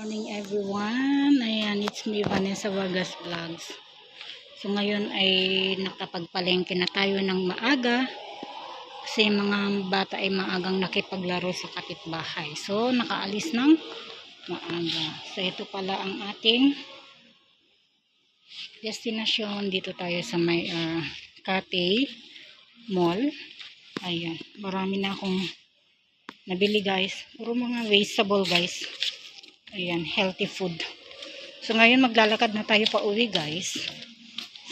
Morning everyone. Ayan, it's me Vanessa Vargas Vlogs. So ngayon ay nakapagpalengke na tayo ng maaga kasi mga bata ay maagang nakipaglaro sa kapitbahay. So nakaalis ng maaga. So ito pala ang ating destination. Dito tayo sa may Cathay Mall. Ayan, marami na akong nabili guys. Puro mga vegetable guys. Ayan, healthy food. So ngayon maglalakad na tayo pa uwi guys.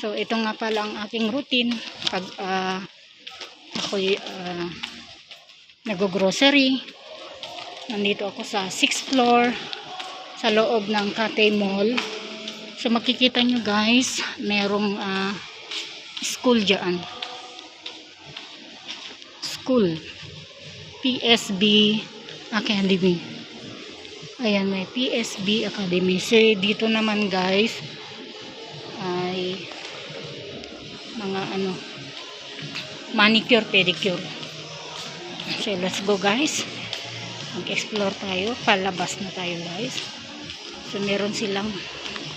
So ito nga pala ang aking routine pag ako'y nag-grocery. Nandito ako sa 6th floor sa loob ng Cathay Mall. So makikita nyo guys, merong school dyan. School. PSB Academy. Ayan, may PSB Academy. So, dito naman guys ay mga manicure, pedicure. So, let's go guys. Mag-explore tayo. Palabas na tayo guys. So, meron silang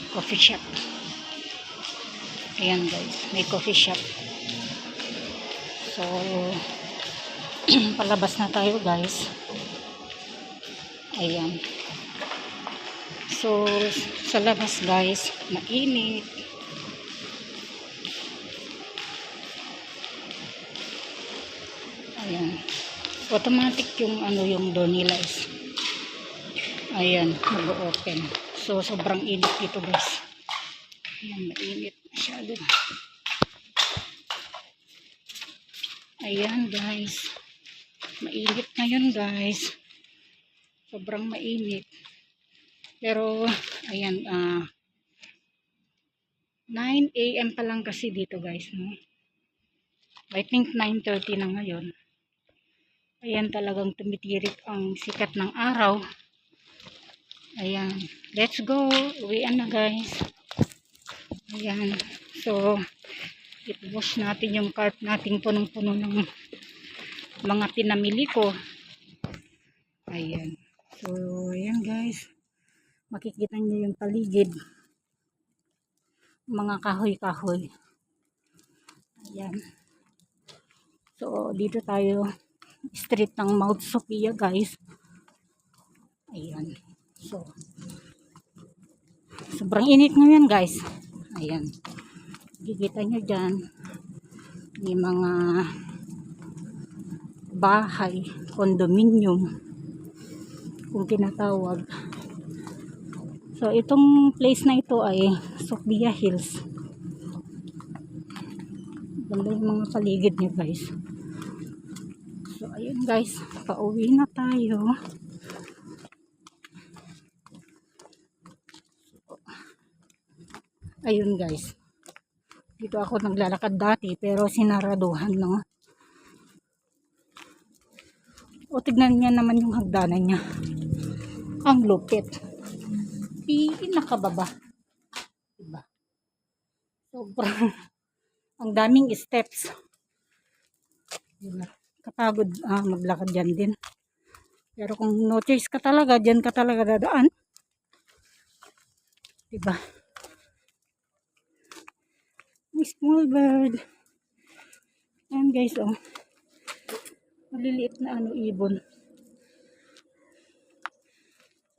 coffee shop. Ayan guys, may coffee shop. So, palabas na tayo guys. Ayan. So, sa labas guys, mainit. Ayan. Automatic yung yung door nila is. Ayan, mag-open. So, sobrang init dito guys. Ayan, mainit masyado. Ayan guys. Mainit ngayon guys. Sobrang mainit. Pero, ayan, 9 AM pa lang kasi dito guys, no? I think 9:30 na ngayon. Ayan, talagang tumitirik ang sikat ng araw. Ayan, let's go. Uwian na guys. Ayan, so, i-wash natin yung cart natin punong-puno ng mga pinamili ko. Ayan, so, ayan guys. Makikita nyo yung paligid. Mga kahoy-kahoy. Ayan. So, dito tayo. Street ng Mount Sophia, guys. Ayan. So, sobrang init ngayon, guys. Ayan. Makikita nyo dyan. May mga bahay, condominium, kung tinatawag. So, itong place na ito ay Sophia Hills. Ganda yung mga paligid niya guys. So, ayun guys. Pauwi na tayo. Ayun guys. Dito ako naglalakad dati pero sinaraduhan no. O, tignan niya naman yung hagdanan niya. Ang lupit. Pinakababa. Diba? Sobrang ang daming steps. Diba? Kapagod maglakad dyan din. Pero kung no choice ka talaga, dyan ka talaga dadaan. Diba? May small bird. Ayan guys, oh. Maliliit na ibon.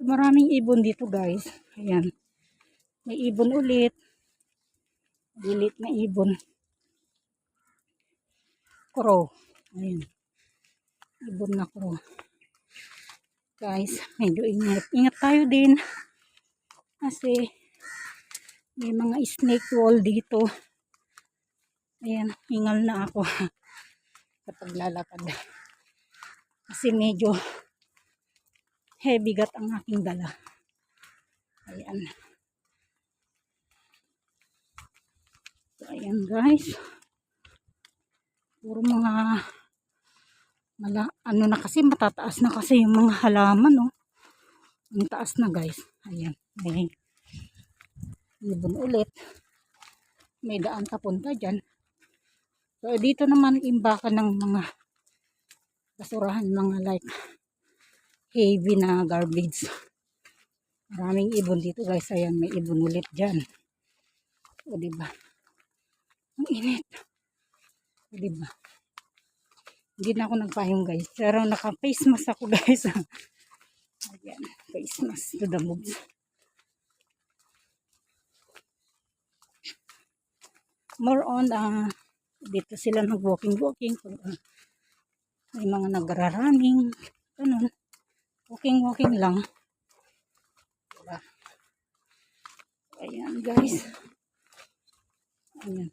Maraming ibon dito guys. Ayan. May ibon ulit. Maliliit na ibon. Crow. Ayan. Ibon na crow. Guys, medyo ingat. Ingat tayo din. Kasi may mga snake wall dito. Ayan, hingal na ako kapag lalakad. Kasi medyo heavy gat ang aking dala. Ayan. So, ayan guys. Puro mga na kasi matataas na kasi yung mga halaman, no. Ang taas na guys. Ayan. May ibon ulit. May daan papunta dyan. So, dito naman imbakan ng mga basurahan, mga like heavy na garbage. Maraming ibon dito guys. Ayan, may ibon ulit dyan. O diba? Ang init. O diba? Hindi na ako nagpayong guys. Pero naka-face mask ako guys. Ayan, face mask to the moves. More on, dito sila nag-walking-walking. May mga nagra-running. Ganun. Walking-walking lang. Diba? Ayan guys. Ayan.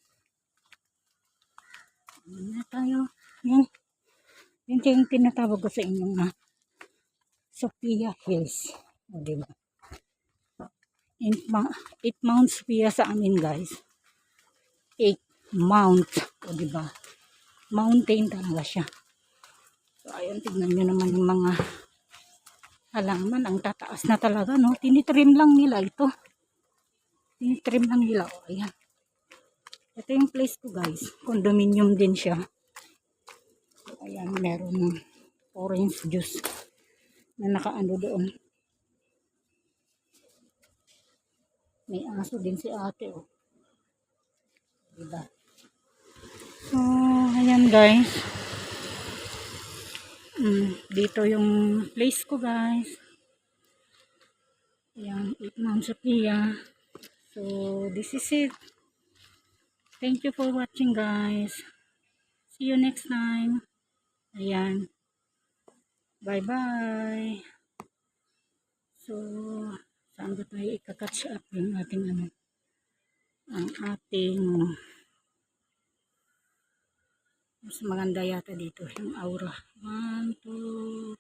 Ayan na tayo. Ayan. Yun yung tinatawag ko sa inyo na Sophia Hills. O diba? 8 Mount Sophia sa amin guys. 8 Mount. O diba? Mountain talaga siya. So ayun, tignan nyo naman yung mga halaman. Ang tataas na talaga, no? Tinitrim lang nila ito. Tinitrim lang nila. O, ayan. Ito yung place ko guys. Condominium din siya. So, ayan, meron orange juice na nakaano doon. May aso din si ate. Oh. Diba? So, ayan guys. Dito yung place ko guys. Ayan, 8 Mount Sophia. So, this is it. Thank you for watching guys. See you next time. Ayan. Bye-bye. So, saan ba tayo ikakatch up yung ating ang ating mas maganda yata dito yung aura. 1, 2,